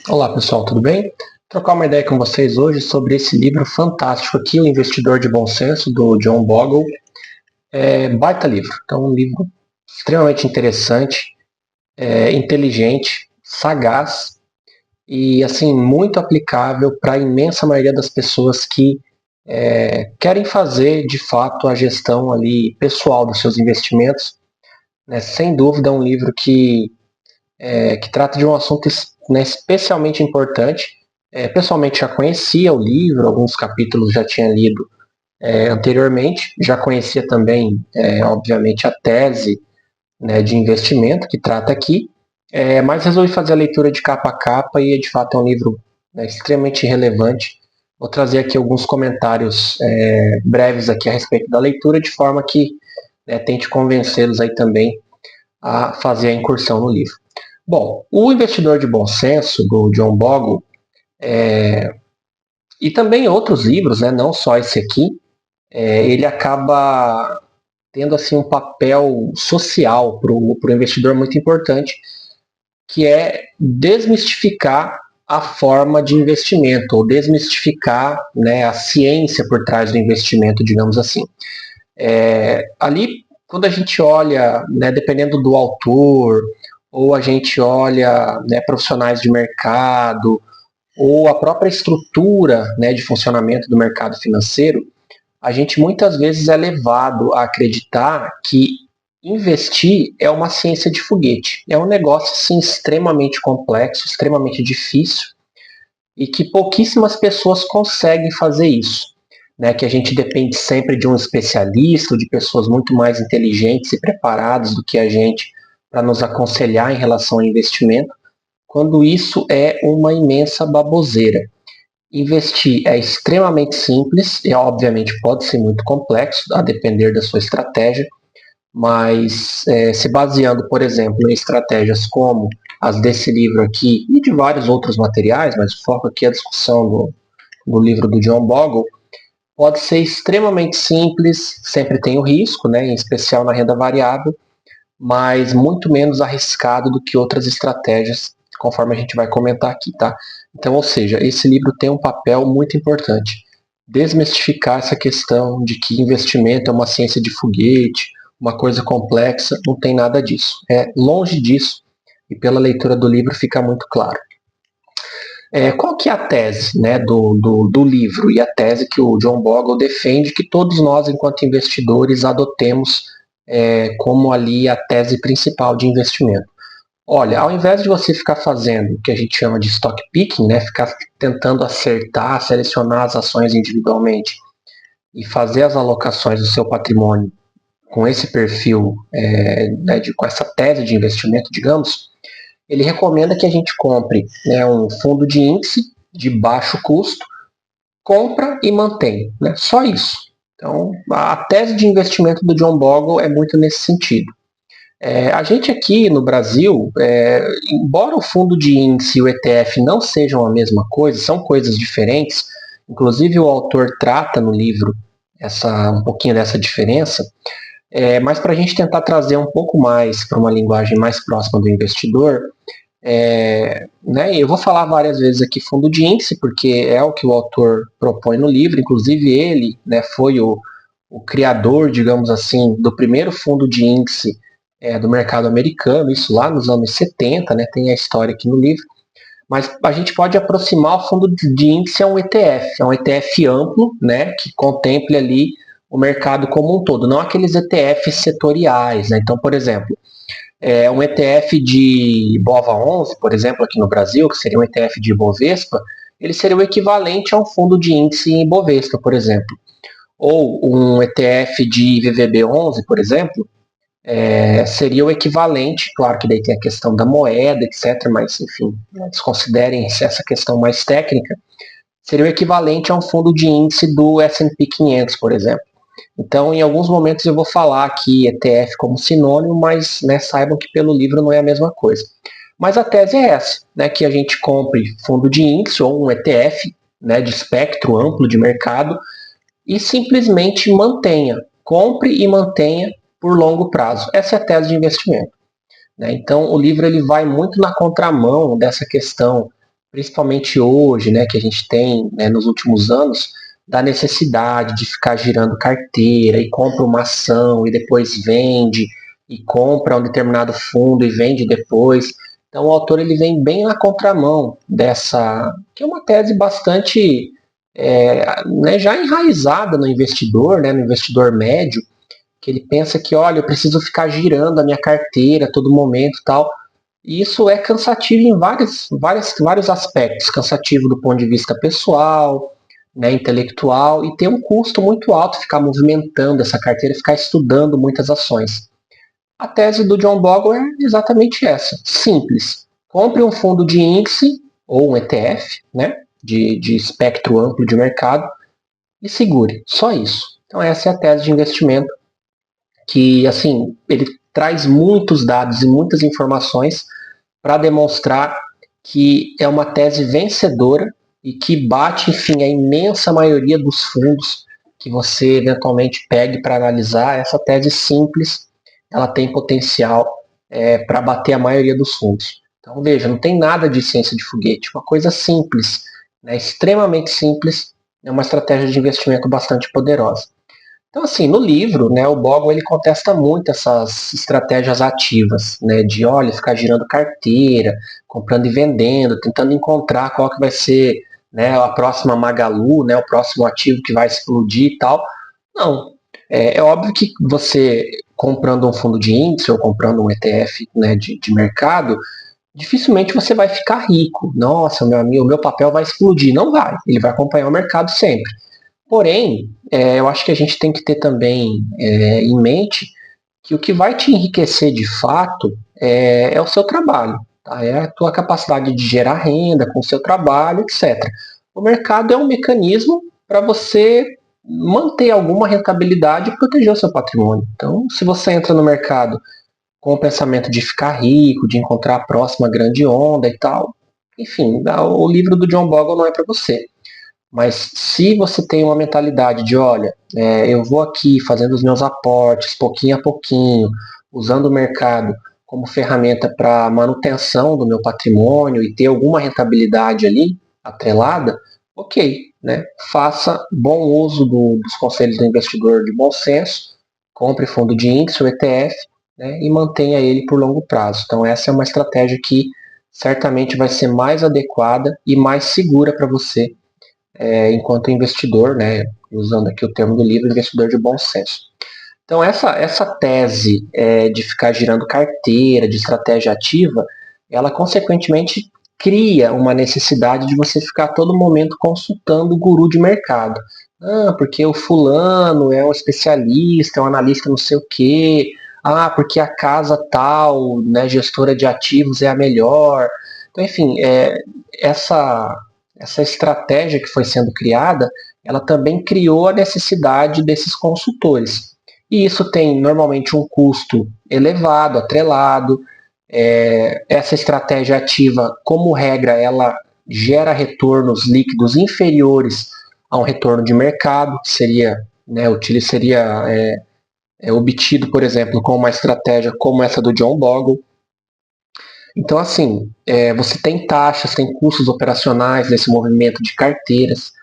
Olá pessoal, tudo bem? Trocar uma ideia com vocês hoje sobre esse livro fantástico aqui, O Investidor de Bom Senso, do John Bogle. Baita livro, então um livro extremamente interessante, inteligente, sagaz e assim muito aplicável para a imensa maioria das pessoas que querem fazer de fato a gestão ali pessoal dos seus investimentos. Né? Sem dúvida é um livro que trata de um assunto, né, especialmente importante. Pessoalmente já conhecia o livro, alguns capítulos já tinha lido anteriormente, já conhecia também, obviamente, a tese, né, de investimento que trata aqui, mas resolvi fazer a leitura de capa a capa e de fato é um livro, né, extremamente relevante. Vou trazer aqui alguns comentários breves aqui a respeito da leitura, de forma que tente convencê-los aí também a fazer a incursão no livro. Bom, O Investidor de Bom Senso, do John Bogle, e também outros livros, né, não só esse aqui, ele acaba tendo assim um papel social para o investidor muito importante, que é desmistificar a forma de investimento, ou desmistificar, né, a ciência por trás do investimento, digamos assim. Ali, quando a gente olha, né, dependendo do autor, ou a gente olha, né, profissionais de mercado, ou a própria estrutura, né, de funcionamento do mercado financeiro, a gente muitas vezes é levado a acreditar que investir é uma ciência de foguete. É um negócio assim, extremamente complexo, extremamente difícil e que pouquíssimas pessoas conseguem fazer isso. Né? Que a gente depende sempre de um especialista, de pessoas muito mais inteligentes e preparadas do que a gente para nos aconselhar em relação ao investimento, quando isso é uma imensa baboseira. Investir é extremamente simples e, obviamente, pode ser muito complexo, a depender da sua estratégia, mas se baseando, por exemplo, em estratégias como as desse livro aqui e de vários outros materiais, mas o foco aqui é a discussão do livro do John Bogle, pode ser extremamente simples, sempre tem o risco, né, em especial na renda variável, mas muito menos arriscado do que outras estratégias, conforme a gente vai comentar aqui, tá? Então, ou seja, esse livro tem um papel muito importante. Desmistificar essa questão de que investimento é uma ciência de foguete, uma coisa complexa, não tem nada disso. É longe disso, e pela leitura do livro fica muito claro. Qual que é a tese, né, do livro e a tese que o John Bogle defende que todos nós, enquanto investidores, adotemos como ali a tese principal de investimento? Olha, ao invés de você ficar fazendo o que a gente chama de stock picking, né, ficar tentando acertar, selecionar as ações individualmente e fazer as alocações do seu patrimônio com esse perfil, né, com essa tese de investimento, digamos, ele recomenda que a gente compre, né, um fundo de índice de baixo custo, compra e mantém, né, só isso. Então, a tese de investimento do John Bogle é muito nesse sentido. A gente aqui no Brasil, embora o fundo de índice e o ETF não sejam a mesma coisa, são coisas diferentes, inclusive o autor trata no livro um pouquinho dessa diferença, mas para a gente tentar trazer um pouco mais para uma linguagem mais próxima do investidor, né, eu vou falar várias vezes aqui fundo de índice, porque é o que o autor propõe no livro, inclusive ele, né, foi o criador, digamos assim, do primeiro fundo de índice do mercado americano, isso lá nos anos 70, né, tem a história aqui no livro, mas a gente pode aproximar o fundo de índice a um ETF, é um ETF amplo, né, que contemple ali o mercado como um todo, não aqueles ETFs setoriais, né? Então, por exemplo, um ETF de BOVA11, por exemplo, aqui no Brasil, que seria um ETF de Ibovespa, ele seria o equivalente a um fundo de índice em Ibovespa, por exemplo. Ou um ETF de VVB11, por exemplo, seria o equivalente, claro que daí tem a questão da moeda, etc., mas enfim, desconsiderem essa questão mais técnica, seria o equivalente a um fundo de índice do S&P 500, por exemplo. Então, em alguns momentos eu vou falar aqui ETF como sinônimo, mas né, saibam que pelo livro não é a mesma coisa. Mas a tese é essa, né, que a gente compre fundo de índice ou um ETF, né, de espectro amplo de mercado e simplesmente mantenha, compre e mantenha por longo prazo. Essa é a tese de investimento. Né? Então, o livro ele vai muito na contramão dessa questão principalmente hoje, né, que a gente tem, né, nos últimos anos, da necessidade de ficar girando carteira e compra uma ação e depois vende e compra um determinado fundo e vende depois. Então o autor ele vem bem na contramão dessa, que é uma tese bastante né, já enraizada no investidor, né, no investidor médio, que ele pensa que, olha, eu preciso ficar girando a minha carteira a todo momento, tal. E isso é cansativo em vários aspectos. Cansativo do ponto de vista pessoal, né, intelectual, e tem um custo muito alto ficar movimentando essa carteira, ficar estudando muitas ações. A tese do John Bogle é exatamente essa, simples. Compre um fundo de índice ou um ETF, né, de espectro amplo de mercado, e segure. Só isso. Então essa é a tese de investimento que, assim, ele traz muitos dados e muitas informações para demonstrar que é uma tese vencedora e que bate, enfim, a imensa maioria dos fundos que você eventualmente pegue para analisar. Essa tese simples, ela tem potencial para bater a maioria dos fundos. Então, veja, não tem nada de ciência de foguete, uma coisa simples, né, extremamente simples, é uma estratégia de investimento bastante poderosa. Então, assim, no livro, né, o Bogle ele contesta muito essas estratégias ativas, né, de, olha, ficar girando carteira, comprando e vendendo, tentando encontrar qual que vai ser, né, a próxima Magalu, né, o próximo ativo que vai explodir e tal. Não. É óbvio que você, comprando um fundo de índice ou comprando um ETF, né, de mercado, dificilmente você vai ficar rico. Nossa, meu amigo, o meu papel vai explodir. Não vai. Ele vai acompanhar o mercado sempre. Porém, eu acho que a gente tem que ter também em mente que o que vai te enriquecer de fato é o seu trabalho, tá? É a tua capacidade de gerar renda com o seu trabalho, etc. O mercado é um mecanismo para você manter alguma rentabilidade e proteger o seu patrimônio. Então, se você entra no mercado com o pensamento de ficar rico, de encontrar a próxima grande onda e tal, enfim, o livro do John Bogle não é para você. Mas se você tem uma mentalidade de, olha, eu vou aqui fazendo os meus aportes pouquinho a pouquinho, usando o mercado como ferramenta para manutenção do meu patrimônio e ter alguma rentabilidade ali atrelada, ok, né? Faça bom uso dos conselhos do investidor de bom senso, compre fundo de índice, o ETF, né, e mantenha ele por longo prazo. Então essa é uma estratégia que certamente vai ser mais adequada e mais segura para você enquanto investidor, né, usando aqui o termo do livro, investidor de bom senso. Então, essa tese de ficar girando carteira, de estratégia ativa, ela consequentemente cria uma necessidade de você ficar a todo momento consultando o guru de mercado. Ah, porque o fulano é um especialista, é um analista não sei o quê. Ah, porque a casa tal, né, gestora de ativos é a melhor. Então, enfim, essa, essa estratégia que foi sendo criada, ela também criou a necessidade desses consultores. E isso tem normalmente um custo elevado, atrelado. Essa estratégia ativa, como regra, ela gera retornos líquidos inferiores a um retorno de mercado, que seria, né, seria obtido, por exemplo, com uma estratégia como essa do John Bogle. Então, assim, você tem taxas, tem custos operacionais nesse movimento de carteiras.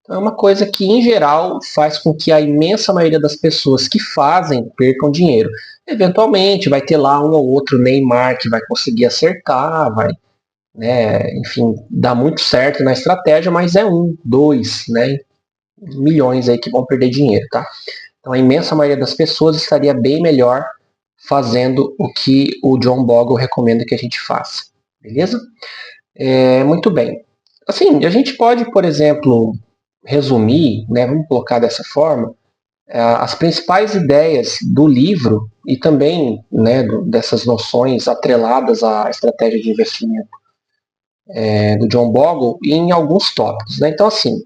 Então, é uma coisa que, em geral, faz com que a imensa maioria das pessoas que fazem percam dinheiro. Eventualmente, vai ter lá um ou outro Neymar que vai conseguir acertar, vai, né, enfim, dar muito certo na estratégia, mas é um, dois, né, milhões aí que vão perder dinheiro, tá? Então, a imensa maioria das pessoas estaria bem melhor fazendo o que o John Bogle recomenda que a gente faça, beleza? Muito bem. Assim, a gente pode, por exemplo, resumir, né, vamos colocar dessa forma, as principais ideias do livro e também, né, dessas noções atreladas à estratégia de investimento do John Bogle em alguns tópicos. Né? Então, assim,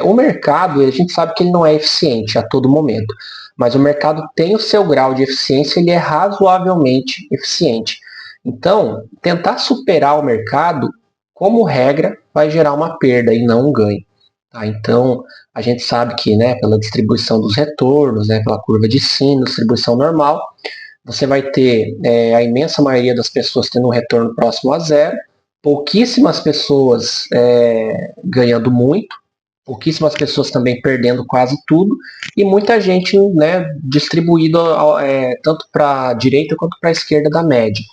o mercado, a gente sabe que ele não é eficiente a todo momento, mas o mercado tem o seu grau de eficiência, ele é razoavelmente eficiente. Então, tentar superar o mercado, como regra, vai gerar uma perda e não um ganho. Tá? Então, a gente sabe que, né, pela distribuição dos retornos, né, pela curva de sino, distribuição normal, você vai ter a imensa maioria das pessoas tendo um retorno próximo a zero, pouquíssimas pessoas ganhando muito, pouquíssimas pessoas também perdendo quase tudo, e muita gente, né, distribuído tanto para a direita quanto para a esquerda da média.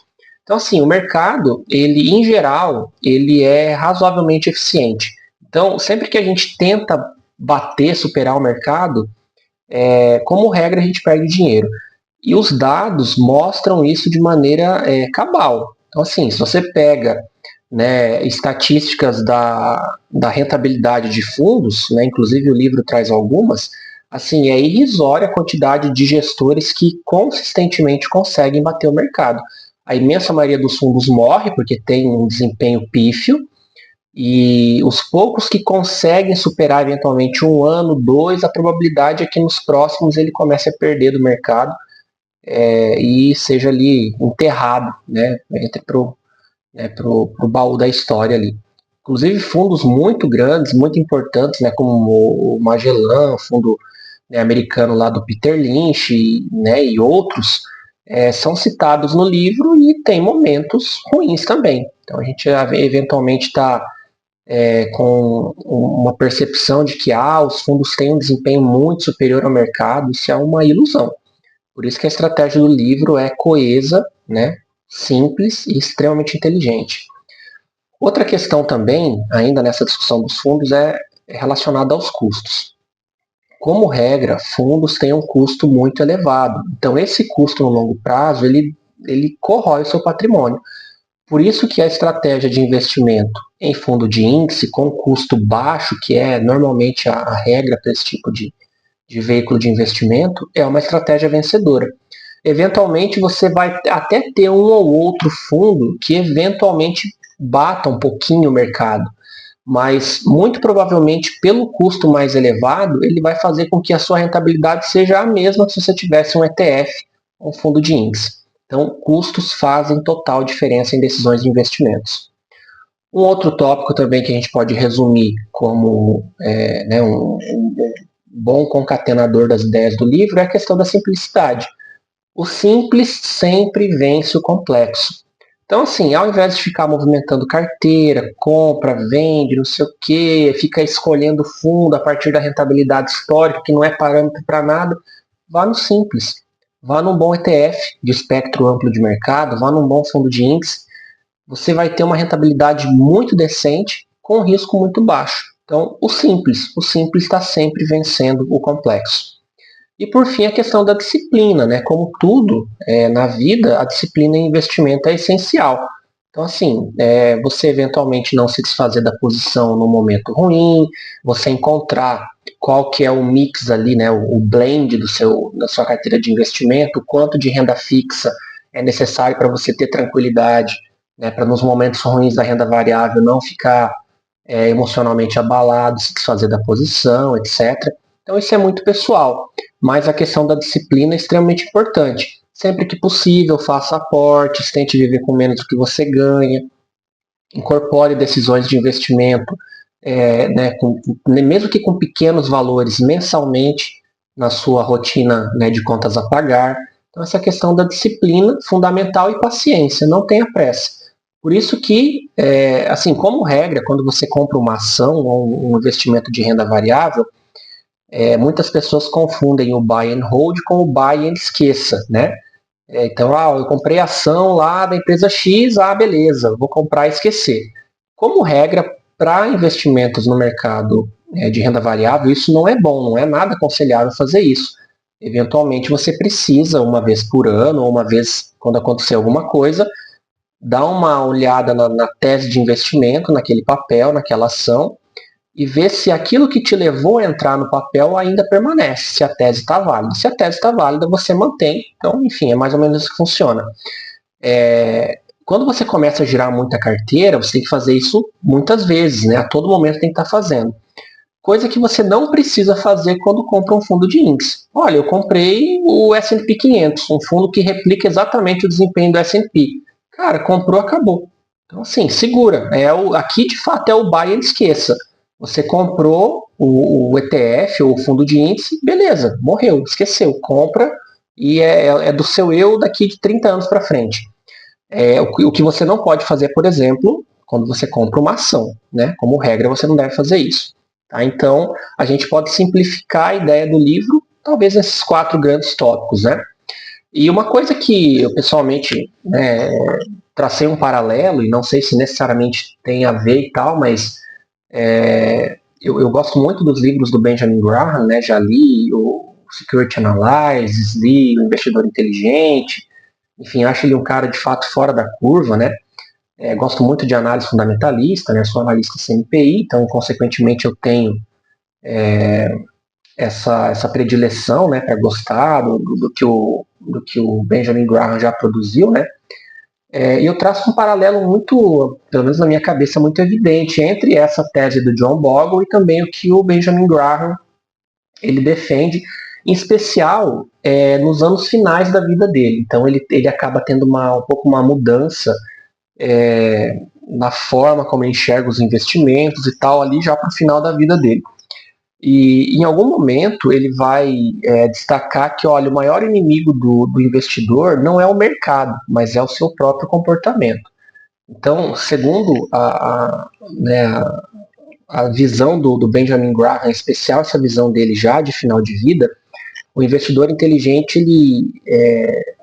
Então, assim, o mercado, ele, em geral, ele é razoavelmente eficiente. Então, sempre que a gente tenta bater, superar o mercado, como regra, a gente perde dinheiro. E os dados mostram isso de maneira cabal. Então, assim, se você pega, né, estatísticas da rentabilidade de fundos, né, inclusive o livro traz algumas, assim, é irrisória a quantidade de gestores que consistentemente conseguem bater o mercado. A imensa maioria dos fundos morre porque tem um desempenho pífio, e os poucos que conseguem superar eventualmente um ano, dois, a probabilidade é que nos próximos ele comece a perder do mercado e seja ali enterrado, né, entre pro baú da história ali. Inclusive fundos muito grandes, muito importantes, né, como o Magellan, fundo, né, americano lá do Peter Lynch, né, e outros, são citados no livro e tem momentos ruins também. Então a gente eventualmente está com uma percepção de que os fundos têm um desempenho muito superior ao mercado, isso é uma ilusão. Por isso que a estratégia do livro é coesa, né, simples e extremamente inteligente. Outra questão também, ainda nessa discussão dos fundos, é relacionada aos custos. Como regra, fundos têm um custo muito elevado. Então, esse custo no longo prazo, ele corrói o seu patrimônio. Por isso que a estratégia de investimento em fundo de índice, com custo baixo, que é normalmente a regra para esse tipo de veículo de investimento, é uma estratégia vencedora. Eventualmente você vai até ter um ou outro fundo que eventualmente bata um pouquinho o mercado, mas muito provavelmente pelo custo mais elevado, ele vai fazer com que a sua rentabilidade seja a mesma que se você tivesse um ETF, um fundo de índice. Então, custos fazem total diferença em decisões de investimentos. Um outro tópico também que a gente pode resumir como um bom concatenador das ideias do livro é a questão da simplicidade. O simples sempre vence o complexo. Então, assim, ao invés de ficar movimentando carteira, compra, vende, não sei o que, fica escolhendo fundo a partir da rentabilidade histórica, que não é parâmetro para nada, vá no simples. Vá num bom ETF de espectro amplo de mercado, vá num bom fundo de índice. Você vai ter uma rentabilidade muito decente com um risco muito baixo. Então, o simples está sempre vencendo o complexo. E por fim, a questão da disciplina, né? Como tudo na vida, a disciplina em investimento é essencial. Então, assim, você eventualmente não se desfazer da posição no momento ruim, você encontrar qual que é o mix ali, né? O blend da sua carteira de investimento, o quanto de renda fixa é necessário para você ter tranquilidade, né? Para nos momentos ruins da renda variável não ficar emocionalmente abalado, se desfazer da posição, etc. Então isso é muito pessoal, mas a questão da disciplina é extremamente importante. Sempre que possível, faça aportes, tente viver com menos do que você ganha, incorpore decisões de investimento, mesmo que com pequenos valores mensalmente na sua rotina, né, de contas a pagar. Então essa questão da disciplina fundamental e paciência, não tenha pressa. Por isso que, assim, como regra, quando você compra uma ação ou um investimento de renda variável, muitas pessoas confundem o buy and hold com o buy and esqueça, né? Então, eu comprei ação lá da empresa X, beleza, vou comprar e esquecer. Como regra, para investimentos no mercado de renda variável, isso não é bom, não é nada aconselhável fazer isso. Eventualmente, você precisa, uma vez por ano, ou uma vez quando acontecer alguma coisa, dar uma olhada na tese de investimento, naquele papel, naquela ação, e ver se aquilo que te levou a entrar no papel ainda permanece, se a tese está válida. Se a tese está válida, você mantém. Então, enfim, é mais ou menos isso que funciona. Quando você começa a girar muita carteira, você tem que fazer isso muitas vezes, né? A todo momento tem que estar fazendo. Coisa que você não precisa fazer quando compra um fundo de índice. Olha, eu comprei o S&P 500, um fundo que replica exatamente o desempenho do S&P. Cara, comprou, acabou. Então, assim, segura. Aqui, de fato, é o buy and esqueça. Você comprou o ETF ou o fundo de índice, beleza, morreu, esqueceu. Compra e é do seu eu daqui de 30 anos para frente. O que você não pode fazer, por exemplo, quando você compra uma ação, né? Como regra, você não deve fazer isso. Tá? Então, a gente pode simplificar a ideia do livro, talvez nesses 4 grandes tópicos, né? E uma coisa que eu pessoalmente, né, tracei um paralelo, e não sei se necessariamente tem a ver e tal, mas eu gosto muito dos livros do Benjamin Graham, né? Já li o Security Analysis, li o Investidor Inteligente, enfim, acho ele um cara de fato fora da curva, né? Gosto muito de análise fundamentalista, né? Sou analista CNPI, então, consequentemente, eu tenho essa predileção, né, para gostar do que o Benjamin Graham já produziu, né? E eu traço um paralelo muito, pelo menos na minha cabeça, muito evidente entre essa tese do John Bogle e também o que o Benjamin Graham ele defende, em especial nos anos finais da vida dele. Então ele acaba tendo um pouco uma mudança na forma como ele enxerga os investimentos e tal, ali já para o final da vida dele. E em algum momento ele vai destacar que, olha, o maior inimigo do investidor não é o mercado, mas é o seu próprio comportamento. Então, segundo né, a visão do Benjamin Graham, em especial essa visão dele já de final de vida, o investidor inteligente ele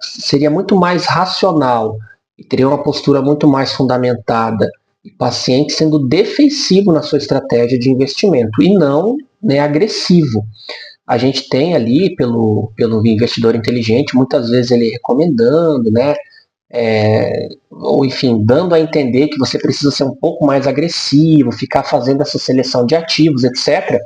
seria muito mais racional e teria uma postura muito mais fundamentada e paciente, sendo defensivo na sua estratégia de investimento e não, né, agressivo. A gente tem ali pelo investidor inteligente, muitas vezes ele recomendando, né, ou enfim, dando a entender que você precisa ser um pouco mais agressivo, ficar fazendo essa seleção de ativos, etc.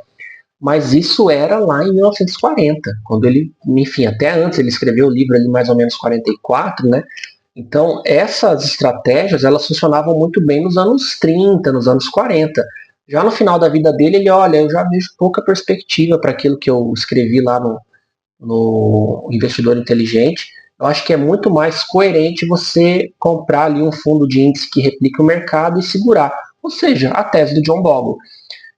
Mas isso era lá em 1940, quando ele, enfim, até antes ele escreveu o livro ali mais ou menos 44, né? Então, essas estratégias, elas funcionavam muito bem nos anos 30, nos anos 40. Já no final da vida dele, ele, olha, eu já vejo pouca perspectiva para aquilo que eu escrevi lá no Investidor Inteligente. Eu acho que é muito mais coerente você comprar ali um fundo de índice que replica o mercado e segurar. Ou seja, a tese do John Bogle.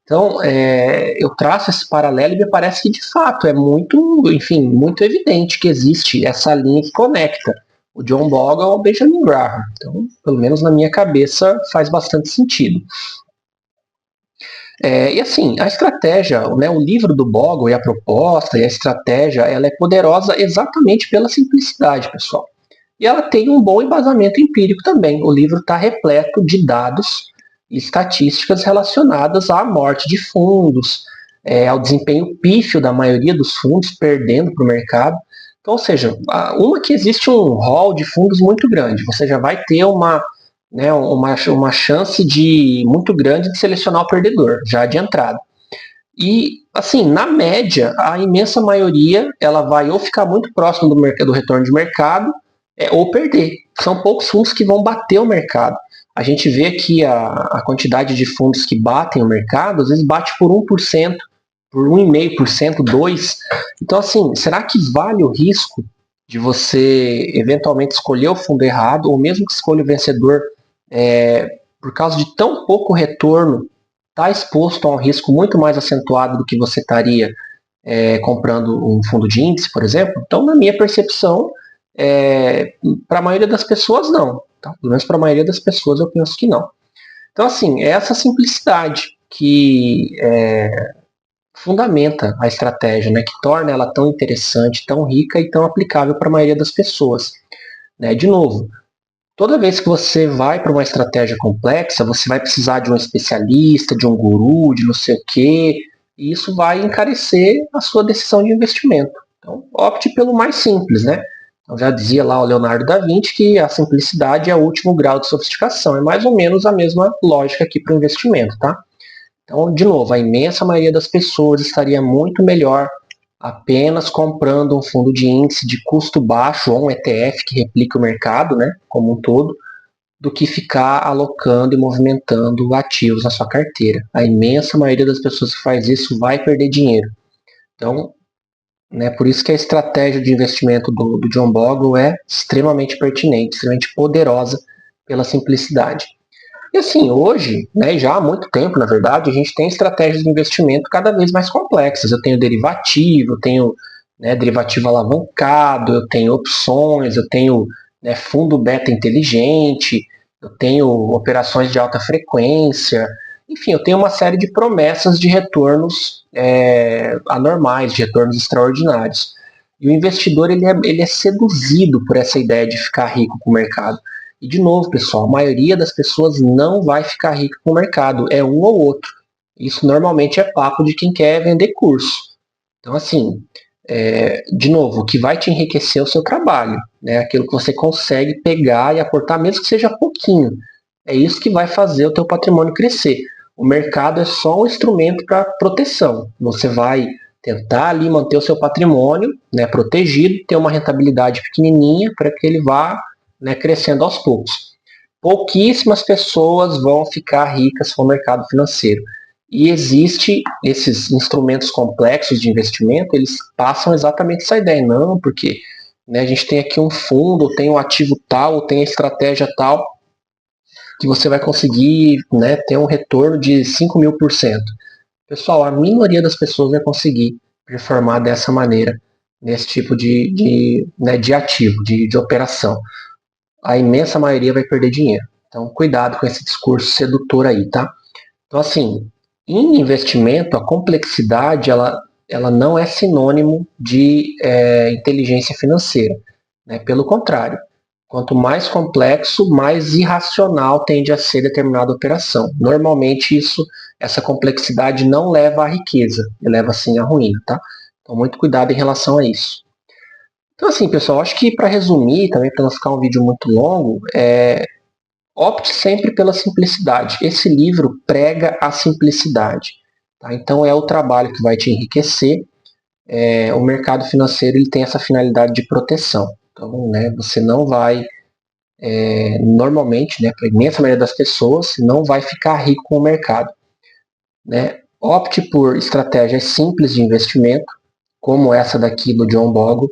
Então, eu traço esse paralelo e me parece que, de fato, é muito, enfim, muito evidente que existe essa linha que conecta o John Bogle ao Benjamin Graham. Então, pelo menos na minha cabeça, faz bastante sentido. E assim, a estratégia, né, o livro do Bogle e a proposta e a estratégia, ela é poderosa exatamente pela simplicidade, pessoal. E ela tem um bom embasamento empírico também. O livro está repleto de dados e estatísticas relacionadas à morte de fundos, ao desempenho pífio da maioria dos fundos, perdendo para o mercado. Então, ou seja, uma que existe um rol de fundos muito grande, você já vai ter uma chance muito grande de selecionar o perdedor, já de entrada. E, assim, na média, a imensa maioria ela vai ou ficar muito próximo do retorno de mercado ou perder. São poucos fundos que vão bater o mercado. A gente vê aqui a quantidade de fundos que batem o mercado, às vezes bate por 1%, por 1,5%, 2%. Então, assim, será que vale o risco de você eventualmente escolher o fundo errado, ou mesmo que escolha o vencedor por causa de tão pouco retorno, está exposto a um risco muito mais acentuado do que você estaria comprando um fundo de índice, por exemplo? Então, na minha percepção, para a maioria das pessoas, não. Tá? Pelo menos para a maioria das pessoas, eu penso que não. Então, assim, é essa simplicidade que fundamenta a estratégia, né, que torna ela tão interessante, tão rica e tão aplicável para a maioria das pessoas. Né? De novo, toda vez que você vai para uma estratégia complexa, você vai precisar de um especialista, de um guru, de não sei o quê, e isso vai encarecer a sua decisão de investimento. Então, opte pelo mais simples, né? Então, já dizia lá o Leonardo da Vinci que a simplicidade é o último grau de sofisticação. É mais ou menos a mesma lógica aqui para o investimento, tá? Então, de novo, a imensa maioria das pessoas estaria muito melhor apenas comprando um fundo de índice de custo baixo ou um ETF que replica o mercado, né, como um todo, do que ficar alocando e movimentando ativos na sua carteira. A imensa maioria das pessoas que faz isso vai perder dinheiro. Então, né, por isso que a estratégia de investimento do John Bogle é extremamente pertinente, extremamente poderosa pela simplicidade. E assim, hoje, né, já há muito tempo, na verdade, a gente tem estratégias de investimento cada vez mais complexas. Eu tenho derivativo, eu tenho derivativo alavancado, eu tenho opções, eu tenho fundo beta inteligente. eu tenho operações de alta frequência, enfim, eu tenho uma série de promessas de retornos anormais, de retornos extraordinários. E o investidor ele é seduzido por essa ideia de ficar rico com o mercado. E de novo, pessoal, a maioria das pessoas não vai ficar rico com o mercado, é um ou outro. Isso normalmente é papo de quem quer vender curso. Então, assim, de novo, o que vai te enriquecer é o seu trabalho, né? Aquilo que você consegue pegar e aportar, mesmo que seja pouquinho. É isso que vai fazer o teu patrimônio crescer. O mercado é só um instrumento para proteção. Você vai tentar ali manter o seu patrimônio, né, protegido, ter uma rentabilidade pequenininha para que ele vá, né, crescendo aos poucos. Pouquíssimas pessoas vão ficar ricas com o mercado financeiro. E existe esses instrumentos complexos de investimento, eles passam exatamente essa ideia. Não, porque, né, a gente tem aqui um fundo, tem um ativo tal, tem a estratégia tal, que você vai conseguir, né, ter um retorno de 5.000%. Pessoal, a minoria das pessoas vai conseguir performar dessa maneira, nesse tipo de ativo, de operação. A imensa maioria vai perder dinheiro. Então, cuidado com esse discurso sedutor aí, tá? Então, assim, em investimento, a complexidade ela não é sinônimo de inteligência financeira. Né? Pelo contrário, quanto mais complexo, mais irracional tende a ser determinada operação. Normalmente, essa complexidade não leva à riqueza, leva sim à ruína. Tá? Então, muito cuidado em relação a isso. Então, assim, pessoal, acho que para resumir, também para não ficar um vídeo muito longo, opte sempre pela simplicidade. Esse livro prega a simplicidade. Tá? Então é o trabalho que vai te enriquecer. O mercado financeiro ele tem essa finalidade de proteção. Então, né, você não vai, normalmente, né, para a imensa maioria das pessoas, não vai ficar rico com o mercado. Né? Opte por estratégias simples de investimento, como essa daqui do John Bogle,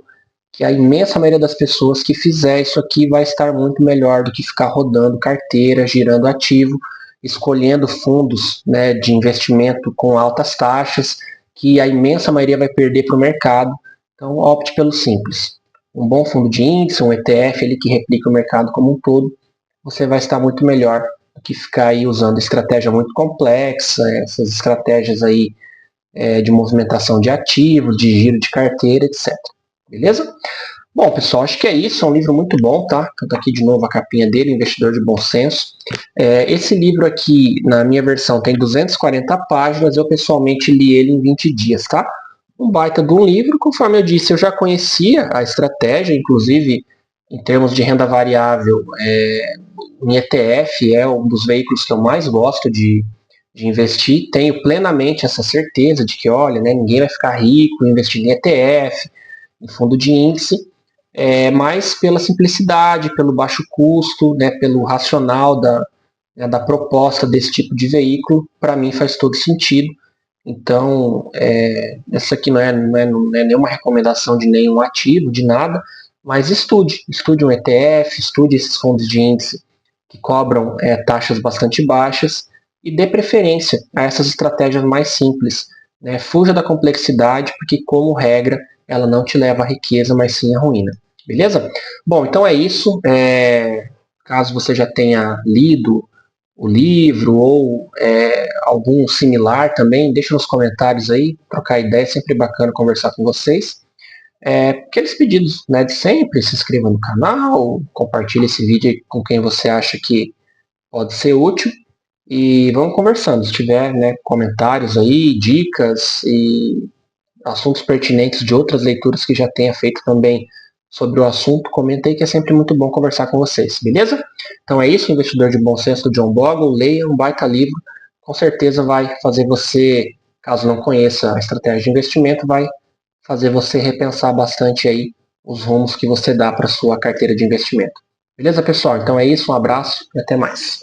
que a imensa maioria das pessoas que fizer isso aqui vai estar muito melhor do que ficar rodando carteira, girando ativo, escolhendo fundos, né, de investimento com altas taxas, que a imensa maioria vai perder para o mercado. Então, opte pelo simples. Um bom fundo de índice, um ETF ele que replica o mercado como um todo, você vai estar muito melhor do que ficar aí usando estratégia muito complexa, essas estratégias aí de movimentação de ativos, de giro de carteira, etc. Beleza? Bom, pessoal, acho que é isso. É um livro muito bom, tá? Canto aqui de novo a capinha dele, Investidor de Bom Senso. Esse livro aqui, na minha versão, tem 240 páginas. Eu pessoalmente li ele em 20 dias, tá? Um baita de um livro. Conforme eu disse, eu já conhecia a estratégia, inclusive em termos de renda variável. O ETF é um dos veículos que eu mais gosto de investir. Tenho plenamente essa certeza de que, olha, né, ninguém vai ficar rico investindo em ETF, em fundo de índice, mas pela simplicidade, pelo baixo custo, né, pelo racional da proposta desse tipo de veículo, para mim faz todo sentido. Então, essa aqui não é nenhuma recomendação de nenhum ativo, de nada, mas estude um ETF, estude esses fundos de índice que cobram taxas bastante baixas e dê preferência a essas estratégias mais simples. Né? Fuja da complexidade, porque, como regra, ela não te leva à riqueza, mas sim à ruína. Beleza? Bom, então é isso. Caso você já tenha lido o livro ou algum similar também, deixa nos comentários aí, trocar ideia, é sempre bacana conversar com vocês. Aqueles pedidos, né, de sempre, se inscreva no canal, compartilhe esse vídeo com quem você acha que pode ser útil e vamos conversando. Se tiver, né, comentários aí, dicas e assuntos pertinentes de outras leituras que já tenha feito também sobre o assunto, comenta aí que é sempre muito bom conversar com vocês, beleza? Então é isso, Investidor de Bom Senso do John Bogle, leia um baita livro, com certeza vai fazer você, caso não conheça a estratégia de investimento, vai fazer você repensar bastante aí os rumos que você dá para sua carteira de investimento. Beleza, pessoal? Então é isso, um abraço e até mais.